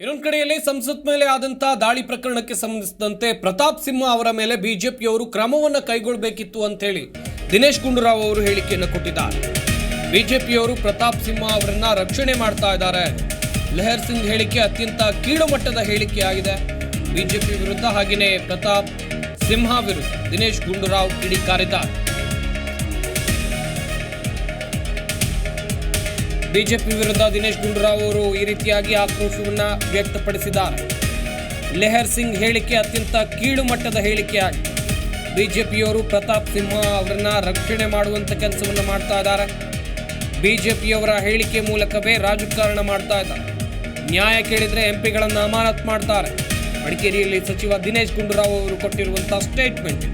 ಇನ್ನೊಂದು ಕಡೆಯಲ್ಲಿ ಸಂಸತ್ ಮೇಲೆ ಆದಂತಹ ದಾಳಿ ಪ್ರಕರಣಕ್ಕೆ ಸಂಬಂಧಿಸಿದಂತೆ ಪ್ರತಾಪ್ ಸಿಂಹ ಅವರ ಮೇಲೆ ಬಿಜೆಪಿಯವರು ಕ್ರಮವನ್ನು ಕೈಗೊಳ್ಳಬೇಕಿತ್ತು ಅಂತ ಹೇಳಿ ದಿನೇಶ್ ಗುಂಡೂರಾವ್ ಅವರು ಹೇಳಿಕೆಯನ್ನು ಕೊಟ್ಟಿದ್ದಾರೆ. ಬಿಜೆಪಿಯವರು ಪ್ರತಾಪ್ ಸಿಂಹ ಅವರನ್ನ ರಕ್ಷಣೆ ಮಾಡ್ತಾ ಇದ್ದಾರೆ. ಲೆಹರ್ ಸಿಂಗ್ ಹೇಳಿಕೆ ಅತ್ಯಂತ ಕೀಳು ಮಟ್ಟದ ಹೇಳಿಕೆಯಾಗಿದೆ. ಬಿಜೆಪಿ ವಿರುದ್ಧ ಹಾಗೆಯೇ ಪ್ರತಾಪ್ ಸಿಂಹ ವಿರುದ್ಧ ದಿನೇಶ್ ಗುಂಡೂರಾವ್ ಕಿಡಿಕಾರಿದ್ದಾರೆ. ಬಿಜೆಪಿ ವಿರುದ್ಧ ದಿನೇಶ್ ಗುಂಡೂರಾವ್ ಅವರು ಈ ರೀತಿಯಾಗಿ ಆಕ್ರೋಶವನ್ನು ವ್ಯಕ್ತಪಡಿಸಿದ್ದಾರೆ. ಲೆಹರ್ ಸಿಂಗ್ ಹೇಳಿಕೆ ಅತ್ಯಂತ ಕೀಳು ಮಟ್ಟದ ಹೇಳಿಕೆಯಾಗಿದೆ. ಬಿಜೆಪಿಯವರು ಪ್ರತಾಪ್ ಸಿಂಹ ಅವರನ್ನ ರಕ್ಷಣೆ ಮಾಡುವಂತ ಕೆಲಸವನ್ನು ಮಾಡ್ತಾ ಇದ್ದಾರೆ. ಬಿಜೆಪಿಯವರ ಹೇಳಿಕೆ ಮೂಲಕವೇ ರಾಜಕಾರಣ ಮಾಡ್ತಾ ಇದ್ದಾರೆ. ನ್ಯಾಯ ಕೇಳಿದ್ರೆ ಎಂಪಿಗಳನ್ನು ಅಮಾನತು ಮಾಡ್ತಾರೆ. ಮಡಿಕೇರಿಯಲ್ಲಿ ಸಚಿವ ದಿನೇಶ್ ಗುಂಡೂರಾವ್ ಅವರು ಕೊಟ್ಟಿರುವಂತಹ ಸ್ಟೇಟ್ಮೆಂಟ್.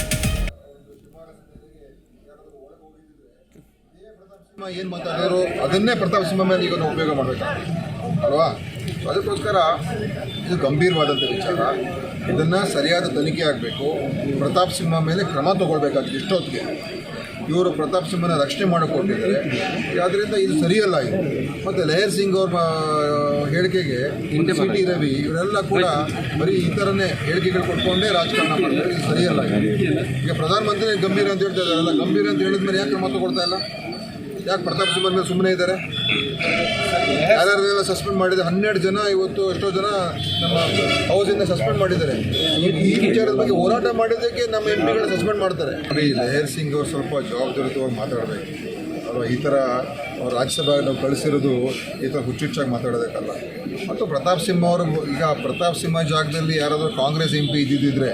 ಏನು ಮಾತಾಡಿದ್ರು ಅದನ್ನೇ ಪ್ರತಾಪ್ ಸಿಂಹ ಮೇಲೆ ಈಗ ಉಪಯೋಗ ಮಾಡಬೇಕಾಗ್ತದೆ ಅಲ್ವಾ? ಅದಕ್ಕೋಸ್ಕರ ಇದು ಗಂಭೀರವಾದಂಥ ವಿಚಾರ. ಇದನ್ನು ಸರಿಯಾದ ತನಿಖೆ ಆಗಬೇಕು. ಪ್ರತಾಪ್ ಸಿಂಹ ಮೇಲೆ ಕ್ರಮ ತಗೊಳ್ಬೇಕಾಗಿದೆ. ಇಷ್ಟೊತ್ತಿಗೆ ಇವರು ಪ್ರತಾಪ್ ಸಿಂಹನ ರಕ್ಷಣೆ ಮಾಡಿಕೊಟ್ಟಿದ್ದಾರೆ. ಆದ್ದರಿಂದ ಇದು ಸರಿಯಲ್ಲ. ಇದು ಮತ್ತು ಲೆಹರ್ ಸಿಂಗ್ ಅವ್ರ ಹೇಳಿಕೆಗೆ ಟಿ ರವಿ ಇವರೆಲ್ಲ ಕೂಡ ಬರೀ ಈ ಥರನೇ ಹೇಳಿಕೆಗಳು ಕೊಟ್ಕೊಂಡೇ ರಾಜಕಾರಣ ಮಾಡ್ತಾರೆ. ಇದು ಸರಿಯಲ್ಲ. ಈಗ ಪ್ರಧಾನಮಂತ್ರಿ ಗಂಭೀರ ಅಂತ ಹೇಳ್ತಾ ಇದ್ದಾರಲ್ಲ, ಗಂಭೀರ ಅಂತ ಹೇಳಿದ ಮೇಲೆ ಯಾಕೆ ಕ್ರಮ ತಗೊಳ್ತಾ ಇಲ್ಲ? ಯಾಕೆ ಪ್ರತಾಪ್ ಸಿಂಹ ಮೇಲೆ ಸುಮ್ಮನೆ ಇದ್ದಾರೆ? ಯಾರ್ಯಾರೆಲ್ಲ ಸಸ್ಪೆಂಡ್ ಮಾಡಿದ್ದಾರೆ? 12 ಜನ ಇವತ್ತು ಎಷ್ಟೋ ಜನ ನಮ್ಮ ಹೌಸಿಂದ ಸಸ್ಪೆಂಡ್ ಮಾಡಿದ್ದಾರೆ. ಈ ವಿಚಾರದ ಬಗ್ಗೆ ಹೋರಾಟ ಮಾಡಿದ್ದಕ್ಕೆ ನಮ್ಮ ಎಂಪಿಗಳು ಸಸ್ಪೆಂಡ್ ಮಾಡ್ತಾರೆ. ಲೆಹರ್ ಸಿಂಗ್ ಅವರು ಸ್ವಲ್ಪ ಜವಾಬ್ದಾರಿಯುತವಾಗಿ ಮಾತಾಡಬೇಕು ಅಲ್ವಾ? ಈ ಥರ ರಾಜ್ಯಸಭೆಗೆ ನಾವು ಕಳಿಸಿರೋದು ಈ ಥರ ಹುಚ್ಚುಚ್ಚಾಗಿ ಮಾತಾಡೋದಕ್ಕಲ್ಲ. ಮತ್ತು ಪ್ರತಾಪ್ ಸಿಂಹ ಅವರು ಈಗ ಪ್ರತಾಪ್ ಸಿಂಹ ಜಾಗದಲ್ಲಿ ಯಾರಾದರೂ ಕಾಂಗ್ರೆಸ್ MP ಇದ್ದಿದ್ದರೆ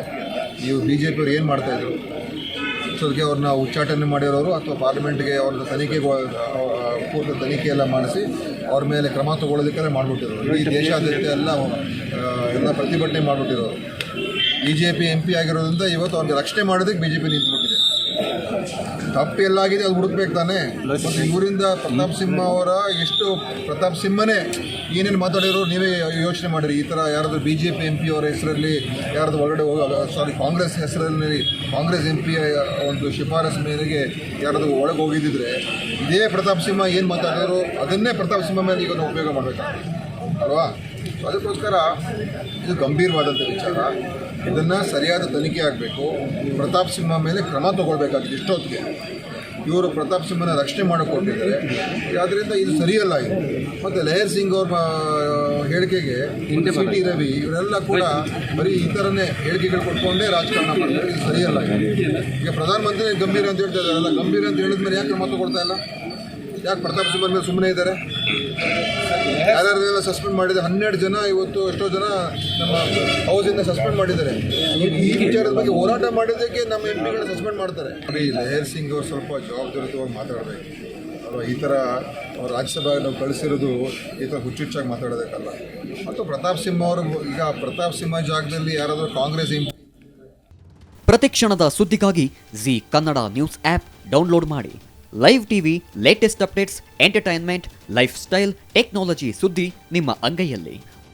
ನೀವು BJP ಏನು ಮಾಡ್ತಾಯಿದ್ರು? ಅದಕ್ಕೆ ಅವ್ರನ್ನ ಉಚ್ಚಾಟನೆ ಮಾಡಿರೋರು ಅಥವಾ ಪಾರ್ಲಿಮೆಂಟ್ಗೆ ಅವ್ರನ್ನ ಪೂರ್ತಿ ತನಿಖೆ ಎಲ್ಲ ಮಾಡಿಸಿ ಅವ್ರ ಮೇಲೆ ಕ್ರಮ ತಗೊಳ್ಳೋದಕ್ಕೆಲ್ಲ ಮಾಡಿಬಿಟ್ಟಿರೋರು. ಈ ದೇಶಾದ್ಯಂತ ಎಲ್ಲ ಪ್ರತಿಭಟನೆ ಮಾಡಿಬಿಟ್ಟಿರೋರು. BJP MP ಆಗಿರೋದ್ರಿಂದ ಇವತ್ತು ಅವ್ರಿಗೆ ರಕ್ಷಣೆ ಮಾಡೋದಕ್ಕೆ BJP ನಿಂತ್ಬಿಟ್ಟಿದೆ. ತಪ್ಪು ಎಲ್ಲಾಗಿದೆ ಅದು ಹುಡುಕ್ಬೇಕು ತಾನೆ. ಮತ್ತು ಇವರಿಂದ ಪ್ರತಾಪ್ ಸಿಂಹ ಅವರ ಪ್ರತಾಪ್ ಸಿಂಹನೇ ಏನೇನು ಮಾತಾಡಿರೋ ನೀವೇ ಯೋಚನೆ ಮಾಡಿರಿ. ಈ ಥರ ಯಾರಾದರೂ BJP MP ಅವರ ಹೆಸರಲ್ಲಿ ಯಾರಾದರೂ ಒಳಗಡೆ ಕಾಂಗ್ರೆಸ್ ಹೆಸರಲ್ಲಿ ಕಾಂಗ್ರೆಸ್ MP ಒಂದು ಶಿಫಾರಸು ಮೇರೆಗೆ ಯಾರಾದರೂ ಒಳಗೆ ಹೋಗಿದ್ದಿದ್ರೆ ಇದೇ ಪ್ರತಾಪ್ ಸಿಂಹ ಏನು ಮಾತಾಡಿರೋ ಅದನ್ನೇ ಪ್ರತಾಪ್ ಸಿಂಹ ಮೇಲೆ ಈಗ ಉಪಯೋಗ ಮಾಡಬೇಕಾಗ್ತದೆ ಅಲ್ವಾ? ಅದಕ್ಕೋಸ್ಕರ ಇದು ಗಂಭೀರವಾದಂಥ ವಿಚಾರ. ಇದನ್ನು ಸರಿಯಾದ ತನಿಖೆ ಆಗಬೇಕು. ಪ್ರತಾಪ್ ಸಿಂಹ ಮೇಲೆ ಕ್ರಮ ತಗೊಳ್ಬೇಕಾಗಿದೆ. ಇಷ್ಟೊತ್ತಿಗೆ ಇವರು ಪ್ರತಾಪ್ ಸಿಂಹನ ರಕ್ಷಣೆ ಮಾಡಿಕೊಟ್ಟಿದ್ದಾರೆ. ಆದ್ದರಿಂದ ಇದು ಸರಿಯಲ್ಲ. ಇದು ಮತ್ತು ಲೆಹರ್ ಸಿಂಗ್ ಅವ್ರ ಹೇಳಿಕೆಗೆ ಟಿ ರವಿ ಇವರೆಲ್ಲ ಕೂಡ ಬರೀ ಈ ಥರನೇ ಹೇಳಿಕೆಗಳು ಕೊಟ್ಕೊಂಡೇ ರಾಜಕಾರಣ ಮಾಡ್ತಾರೆ. ಇದು ಸರಿಯಲ್ಲ. ಈಗ ಪ್ರಧಾನಮಂತ್ರಿ ಗಂಭೀರ ಅಂತ ಹೇಳ್ತಾ ಇದ್ದಾರಲ್ಲ, ಗಂಭೀರ ಅಂತ ಹೇಳಿದ ಮೇಲೆ ಯಾಕೆ ಕ್ರಮ ತಗೊಳ್ತಾ ಇಲ್ಲ? ಯಾಕೆ ಪ್ರತಾಪ್ ಸಿಂಹ ಮೇಲೆ ಸುಮ್ಮನೆ ಇದ್ದಾರೆ? ಯಾರ್ಯಾರೆಲ್ಲ ಸಸ್ಪೆಂಡ್ ಮಾಡಿದ್ದಾರೆ? 12 ಜನ ಇವತ್ತು ಎಷ್ಟೋ ಜನ ನಮ್ಮ ಹೌಸಿಂದ ಸಸ್ಪೆಂಡ್ ಮಾಡಿದ್ದಾರೆ. ಈ ವಿಚಾರದ ಬಗ್ಗೆ ಹೋರಾಟ ಮಾಡಿದ್ದಕ್ಕೆ ನಮ್ಮ ಎಂಪಿಗಳು ಸಸ್ಪೆಂಡ್ ಮಾಡ್ತಾರೆ. ಲೆಹರ್ ಸಿಂಗ್ ಅವರು ಸ್ವಲ್ಪ ಜವಾಬ್ದಾರಿಯುತವಾಗಿ ಮಾತಾಡಬೇಕು ಅಲ್ವಾ? ಈ ಥರ ರಾಜ್ಯಸಭೆಗೆ ನಾವು ಕಳಿಸಿರೋದು ಈ ಥರ ಹುಚ್ಚುಚ್ಚಾಗಿ ಮಾತಾಡೋದಕ್ಕಲ್ಲ. ಮತ್ತು ಪ್ರತಾಪ್ ಸಿಂಹ ಅವರು ಈಗ ಪ್ರತಾಪ್ ಸಿಂಹ ಜಾಗದಲ್ಲಿ ಯಾರಾದರೂ ಕಾಂಗ್ರೆಸ್ MP. ಪ್ರತಿಕ್ಷಣದ ಸುದ್ದಿಗಾಗಿ Zee Kannada news app download ಮಾಡಿ. Live TV, latest updates, entertainment, lifestyle, technology ಸುದ್ದಿ ನಿಮ್ಮ ಅಂಗೈಯಲ್ಲಿ.